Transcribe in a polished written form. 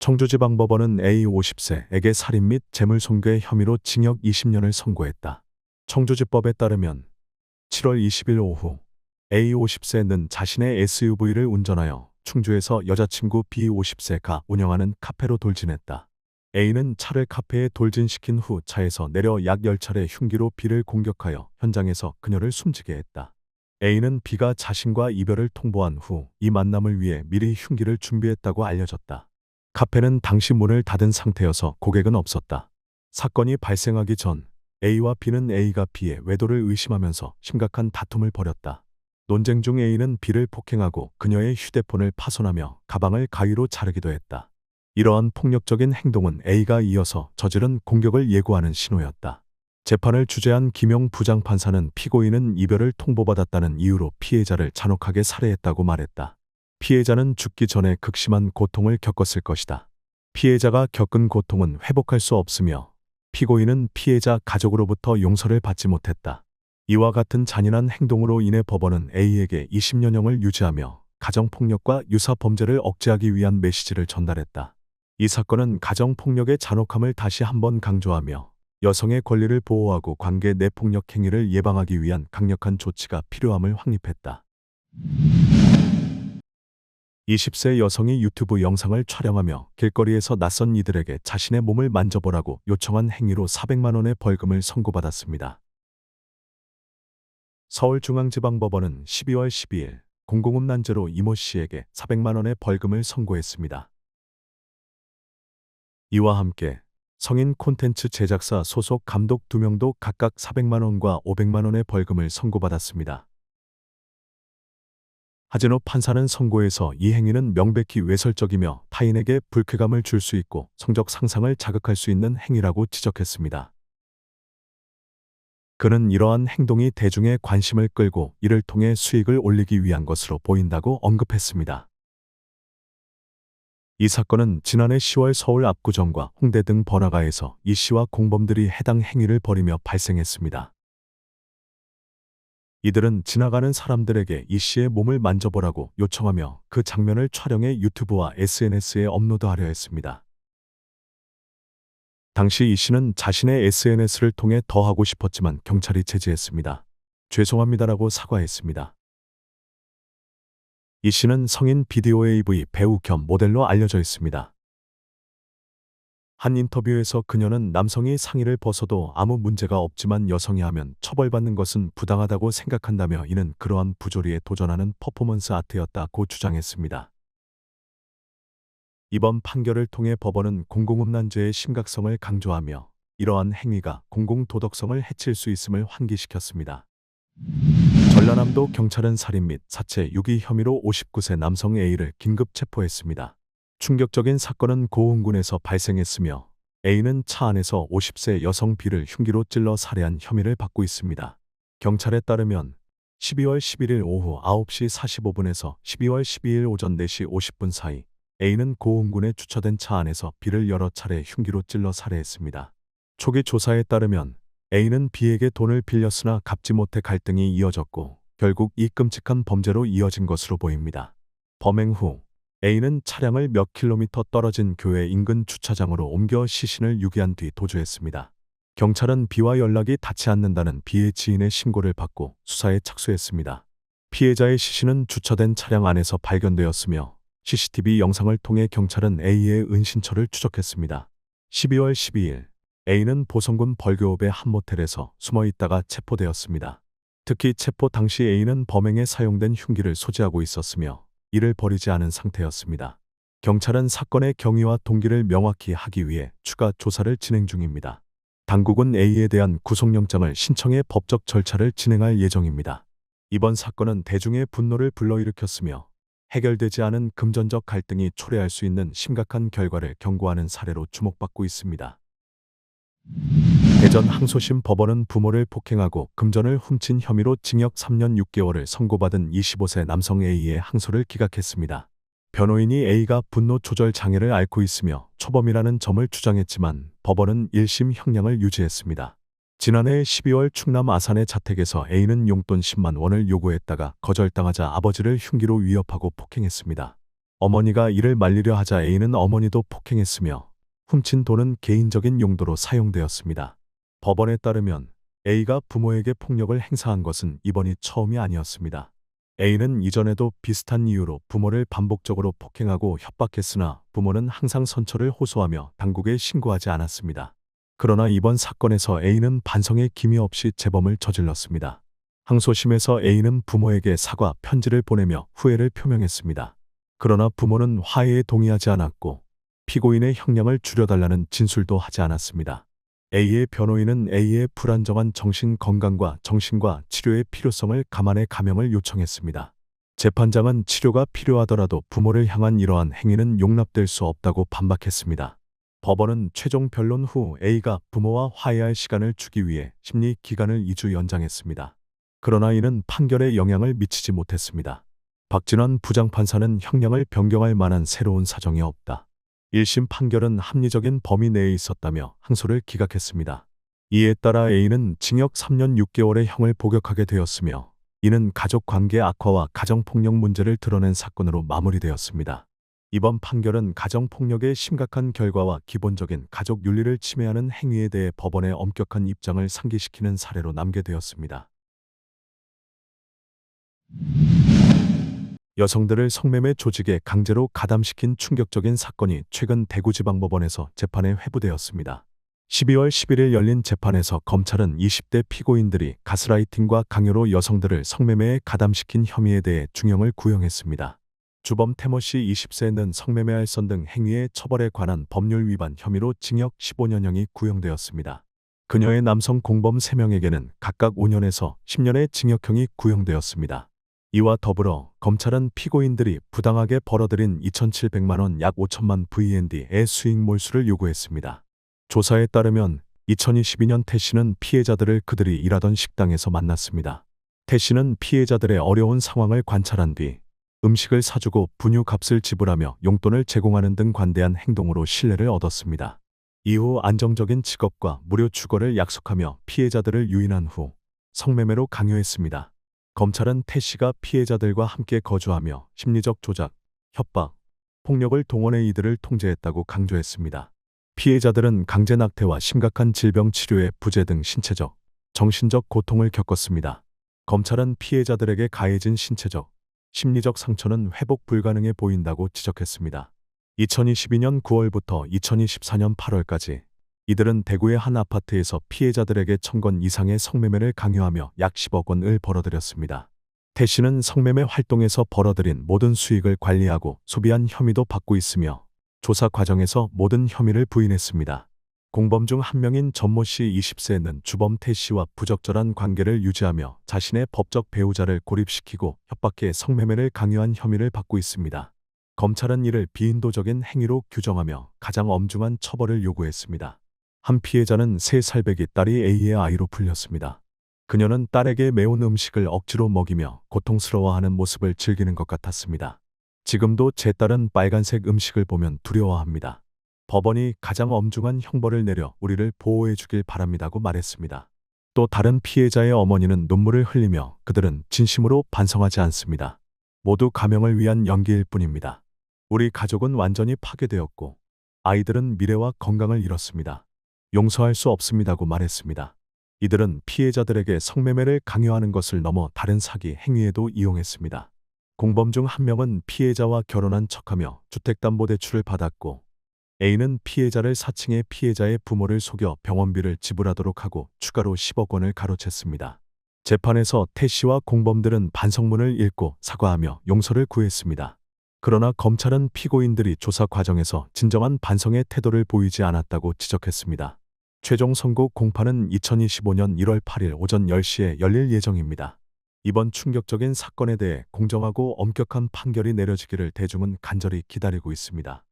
청주지방법원은 A 50세에게 살인 및 재물손괴 혐의로 징역 20년을 선고했다. 청주지법에 따르면 7월 20일 오후 A 50세는 자신의 SUV를 운전하여 충주에서 여자친구 B 50세가 운영하는 카페로 돌진했다. A는 차를 카페에 돌진시킨 후 차에서 내려 약 10차례 흉기로 B를 공격하여 현장에서 그녀를 숨지게 했다. A는 B가 자신과 이별을 통보한 후 이 만남을 위해 미리 흉기를 준비했다고 알려졌다. 카페는 당시 문을 닫은 상태여서 고객은 없었다. 사건이 발생하기 전 A와 B는 A가 B의 외도를 의심하면서 심각한 다툼을 벌였다. 논쟁 중 A는 B를 폭행하고 그녀의 휴대폰을 파손하며 가방을 가위로 자르기도 했다. 이러한 폭력적인 행동은 A가 이어서 저지른 공격을 예고하는 신호였다. 재판을 주재한 김용 부장판사는 피고인은 이별을 통보받았다는 이유로 피해자를 잔혹하게 살해했다고 말했다. 피해자는 죽기 전에 극심한 고통을 겪었을 것이다. 피해자가 겪은 고통은 회복할 수 없으며 피고인은 피해자 가족으로부터 용서를 받지 못했다. 이와 같은 잔인한 행동으로 인해 법원은 A에게 20년형을 유지하며 가정폭력과 유사범죄를 억제하기 위한 메시지를 전달했다. 이 사건은 가정폭력의 잔혹함을 다시 한번 강조하며 여성의 권리를 보호하고 관계 내 폭력 행위를 예방하기 위한 강력한 조치가 필요함을 확립했다. 20세 여성이 유튜브 영상을 촬영하며 길거리에서 낯선 이들에게 자신의 몸을 만져보라고 요청한 행위로 400만 원의 벌금을 선고받았습니다. 서울중앙지방법원은 12월 12일 공공음란죄로 이모 씨에게 400만 원의 벌금을 선고했습니다. 이와 함께 성인 콘텐츠 제작사 소속 감독 2명도 각각 400만 원과 500만 원의 벌금을 선고받았습니다. 하진호 판사는 선고에서 이 행위는 명백히 외설적이며 타인에게 불쾌감을 줄 수 있고 성적 상상을 자극할 수 있는 행위라고 지적했습니다. 그는 이러한 행동이 대중의 관심을 끌고 이를 통해 수익을 올리기 위한 것으로 보인다고 언급했습니다. 이 사건은 지난해 10월 서울 압구정과 홍대 등 번화가에서 이 씨와 공범들이 해당 행위를 벌이며 발생했습니다. 이들은 지나가는 사람들에게 이 씨의 몸을 만져보라고 요청하며 그 장면을 촬영해 유튜브와 SNS에 업로드하려 했습니다. 당시 이 씨는 자신의 SNS를 통해 더 하고 싶었지만 경찰이 제지했습니다. 죄송합니다라고 사과했습니다. 이 씨는 성인 비디오 AV 배우 겸 모델로 알려져 있습니다. 한 인터뷰에서 그녀는 남성이 상의를 벗어도 아무 문제가 없지만 여성이 하면 처벌받는 것은 부당하다고 생각한다며 이는 그러한 부조리에 도전하는 퍼포먼스 아트였다고 주장했습니다. 이번 판결을 통해 법원은 공공음란죄의 심각성을 강조하며 이러한 행위가 공공도덕성을 해칠 수 있음을 환기시켰습니다. 전라남도 경찰은 살인 및 사체 유기 혐의로 59세 남성 A를 긴급 체포했습니다. 충격적인 사건은 고흥군에서 발생했으며 A는 차 안에서 50세 여성 B를 흉기로 찔러 살해한 혐의를 받고 있습니다. 경찰에 따르면 12월 11일 오후 9시 45분에서 12월 12일 오전 4시 50분 사이 A는 고흥군에 주차된 차 안에서 B를 여러 차례 흉기로 찔러 살해했습니다. 초기 조사에 따르면 A는 B에게 돈을 빌렸으나 갚지 못해 갈등이 이어졌고 결국 이 끔찍한 범죄로 이어진 것으로 보입니다. 범행 후 A는 차량을 몇 킬로미터 떨어진 교회 인근 주차장으로 옮겨 시신을 유기한 뒤 도주했습니다. 경찰은 B와 연락이 닿지 않는다는 B의 지인의 신고를 받고 수사에 착수했습니다. 피해자의 시신은 주차된 차량 안에서 발견되었으며 CCTV 영상을 통해 경찰은 A의 은신처를 추적했습니다. 12월 12일 A는 보성군 벌교읍의 한 모텔에서 숨어 있다가 체포되었습니다. 특히 체포 당시 A는 범행에 사용된 흉기를 소지하고 있었으며 이를 버리지 않은 상태였습니다. 경찰은 사건의 경위와 동기를 명확히 하기 위해 추가 조사를 진행 중입니다. 당국은 A에 대한 구속영장을 신청해 법적 절차를 진행할 예정입니다. 이번 사건은 대중의 분노를 불러일으켰으며 해결되지 않은 금전적 갈등이 초래할 수 있는 심각한 결과를 경고하는 사례로 주목받고 있습니다. 대전 항소심 법원은 부모를 폭행하고 금전을 훔친 혐의로 징역 3년 6개월을 선고받은 25세 남성 A의 항소를 기각했습니다. 변호인이 A가 분노 조절 장애를 앓고 있으며 초범이라는 점을 주장했지만 법원은 1심 형량을 유지했습니다. 지난해 12월 충남 아산의 자택에서 A는 용돈 10만 원을 요구했다가 거절당하자 아버지를 흉기로 위협하고 폭행했습니다. 어머니가 이를 말리려 하자 A는 어머니도 폭행했으며 훔친 돈은 개인적인 용도로 사용되었습니다. 법원에 따르면 A가 부모에게 폭력을 행사한 것은 이번이 처음이 아니었습니다. A는 이전에도 비슷한 이유로 부모를 반복적으로 폭행하고 협박했으나 부모는 항상 선처를 호소하며 당국에 신고하지 않았습니다. 그러나 이번 사건에서 A는 반성의 기미 없이 재범을 저질렀습니다. 항소심에서 A는 부모에게 사과 편지를 보내며 후회를 표명했습니다. 그러나 부모는 화해에 동의하지 않았고 피고인의 형량을 줄여달라는 진술도 하지 않았습니다. A의 변호인은 A의 불안정한 정신 건강과 정신과 치료의 필요성을 감안해 감형을 요청했습니다. 재판장은 치료가 필요하더라도 부모를 향한 이러한 행위는 용납될 수 없다고 반박했습니다. 법원은 최종 변론 후 A가 부모와 화해할 시간을 주기 위해 심리 기간을 2주 연장했습니다. 그러나 이는 판결에 영향을 미치지 못했습니다. 박진환 부장판사는 형량을 변경할 만한 새로운 사정이 없다. 1심 판결은 합리적인 범위 내에 있었다며 항소를 기각했습니다. 이에 따라 A는 징역 3년 6개월의 형을 복역하게 되었으며 이는 가족 관계 악화와 가정폭력 문제를 드러낸 사건으로 마무리되었습니다. 이번 판결은 가정폭력의 심각한 결과와 기본적인 가족 윤리를 침해하는 행위에 대해 법원의 엄격한 입장을 상기시키는 사례로 남게 되었습니다. 여성들을 성매매 조직에 강제로 가담시킨 충격적인 사건이 최근 대구지방법원에서 재판에 회부되었습니다. 12월 11일 열린 재판에서 검찰은 20대 피고인들이 가스라이팅과 강요로 여성들을 성매매에 가담시킨 혐의에 대해 중형을 구형했습니다. 주범 태모 씨 20세는 성매매 알선 등 행위의 처벌에 관한 법률 위반 혐의로 징역 15년형이 구형되었습니다. 그녀의 남성 공범 3명에게는 각각 5년에서 10년의 징역형이 구형되었습니다. 이와 더불어 검찰은 피고인들이 부당하게 벌어들인 2,700만 원 약 5천만 VND의 수익 몰수를 요구했습니다. 조사에 따르면 2022년 태 씨는 피해자들을 그들이 일하던 식당에서 만났습니다. 태 씨는 피해자들의 어려운 상황을 관찰한 뒤 음식을 사주고 분유값을 지불하며 용돈을 제공하는 등 관대한 행동으로 신뢰를 얻었습니다. 이후 안정적인 직업과 무료 주거를 약속하며 피해자들을 유인한 후 성매매로 강요했습니다. 검찰은 태 씨가 피해자들과 함께 거주하며 심리적 조작, 협박, 폭력을 동원해 이들을 통제했다고 강조했습니다. 피해자들은 강제 낙태와 심각한 질병 치료에 부재 등 신체적, 정신적 고통을 겪었습니다. 검찰은 피해자들에게 가해진 신체적, 심리적 상처는 회복 불가능해 보인다고 지적했습니다. 2022년 9월부터 2024년 8월까지 이들은 대구의 한 아파트에서 피해자들에게 1,000건 이상의 성매매를 강요하며 약 10억 원을 벌어들였습니다. 태 씨는 성매매 활동에서 벌어들인 모든 수익을 관리하고 소비한 혐의도 받고 있으며 조사 과정에서 모든 혐의를 부인했습니다. 공범 중 한 명인 전모 씨 20세는 주범 태 씨와 부적절한 관계를 유지하며 자신의 법적 배우자를 고립시키고 협박해 성매매를 강요한 혐의를 받고 있습니다. 검찰은 이를 비인도적인 행위로 규정하며 가장 엄중한 처벌을 요구했습니다. 한 피해자는 3살배기 딸이 A의 아이로 불렸습니다. 그녀는 딸에게 매운 음식을 억지로 먹이며 고통스러워하는 모습을 즐기는 것 같았습니다. 지금도 제 딸은 빨간색 음식을 보면 두려워합니다. 법원이 가장 엄중한 형벌을 내려 우리를 보호해 주길 바랍니다고 말했습니다. 또 다른 피해자의 어머니는 눈물을 흘리며 그들은 진심으로 반성하지 않습니다. 모두 가명을 위한 연기일 뿐입니다. 우리 가족은 완전히 파괴되었고 아이들은 미래와 건강을 잃었습니다. 용서할 수 없습니다고 말했습니다. 이들은 피해자들에게 성매매를 강요하는 것을 넘어 다른 사기 행위에도 이용했습니다. 공범 중 한 명은 피해자와 결혼한 척하며 주택담보대출을 받았고 A는 피해자를 사칭해 피해자의 부모를 속여 병원비를 지불하도록 하고 추가로 10억 원을 가로챘습니다. 재판에서 태 씨와 공범들은 반성문을 읽고 사과하며 용서를 구했습니다. 그러나 검찰은 피고인들이 조사 과정에서 진정한 반성의 태도를 보이지 않았다고 지적했습니다. 최종 선고 공판은 2025년 1월 8일 오전 10시에 열릴 예정입니다. 이번 충격적인 사건에 대해 공정하고 엄격한 판결이 내려지기를 대중은 간절히 기다리고 있습니다.